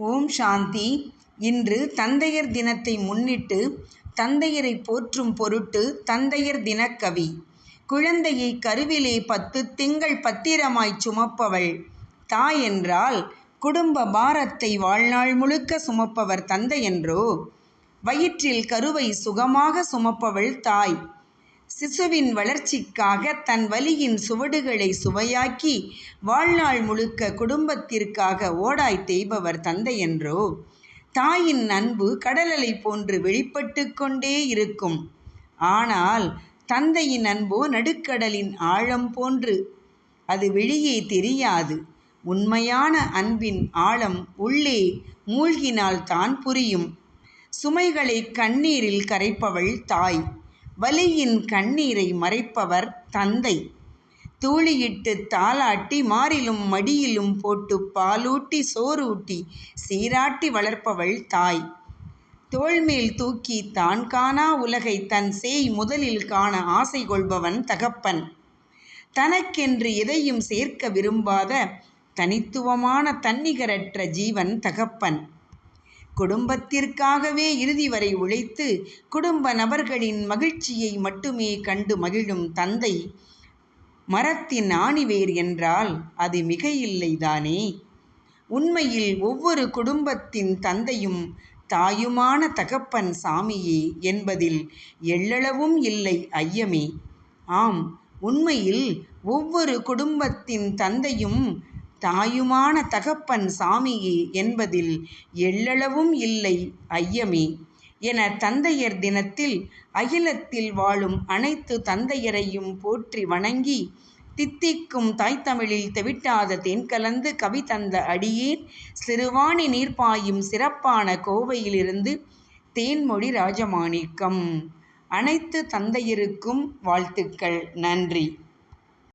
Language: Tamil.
ஓம் சாந்தி. இன்று தந்தையர் தினத்தை முன்னிட்டு தந்தையரை போற்றும் பொருட்டு தந்தையர் தினக்கவி. குழந்தையை கருவிலே 10 திங்கள் பத்திரமாய்ச் சுமப்பவள் தாய் என்றால், குடும்ப பாரத்தை வாழ்நாள் முழுக்க சுமப்பவர் தந்தையன்றோ? வயிற்றில் கருவை சுகமாக சுமப்பவள் தாய். சிசுவின் வளர்ச்சிக்காக தன் வலியின் சுவடுகளை சுவையாக்கி வாழ்நாள் முழுக்க குடும்பத்திற்காக ஓடாய் தேய்பவர் தந்தையன்றோ? தாயின் அன்பு கடலலை போன்று வெளிப்பட்டு கொண்டே இருக்கும். ஆனால் தந்தையின் அன்போ நடுக்கடலின் ஆழம் போன்று. அது வெளியே தெரியாது. உண்மையான அன்பின் ஆழம் உள்ளே மூழ்கினால் தான் புரியும். சுமைகளை கண்ணீரில் கரைப்பவள் தாய். வலியின் கண்ணீரை மறைப்பவர் தந்தை. தூளியிட்டு தாலாட்டி மாரிலும் மடியிலும் போட்டு பாலூட்டி சோறூட்டி சீராட்டி வளர்ப்பவள் தாய். தோள்மேல் தூக்கி தான் காணா உலகை தன் சேய் முதலில் காண ஆசை கொள்பவன் தகப்பன். தனக்கென்று எதையும் சேர்க்க விரும்பாத தனித்துவமான தன்னிகரற்ற ஜீவன் தகப்பன். குடும்பத்திற்காகவே இறுதி வரை உழைத்து குடும்ப நபர்களின் மகிழ்ச்சியை மட்டுமே கண்டு மகிழும் தந்தை மரத்தின் ஆணிவேர் என்றால் அது மிக இல்லைதானே? உண்மையில் ஒவ்வொரு குடும்பத்தின் தந்தையும் தாயுமான தகப்பன் சாமியே என்பதில் எள்ளளவும் இல்லை ஐயமே. ஆம், உண்மையில் ஒவ்வொரு குடும்பத்தின் தந்தையும் தாயுமான தகப்பன் சாமியே என்பதில் எள்ளளவும் இல்லை ஐயமே என தந்தையர் தினத்தில் அகிலத்தில் வாழும் அனைத்து தந்தையரையும் போற்றி வணங்கி, தித்திக்கும் தாய்த்தமிழில் தெவிட்டாத தேன் கலந்து கவி தந்த அடியேன் சிறுவாணி நீர்ப்பாயும் சிறப்பான கோவையிலிருந்து தேன்மொழி ராஜமாணிக்கம். அனைத்து தந்தையருக்கும் வாழ்த்துக்கள். நன்றி.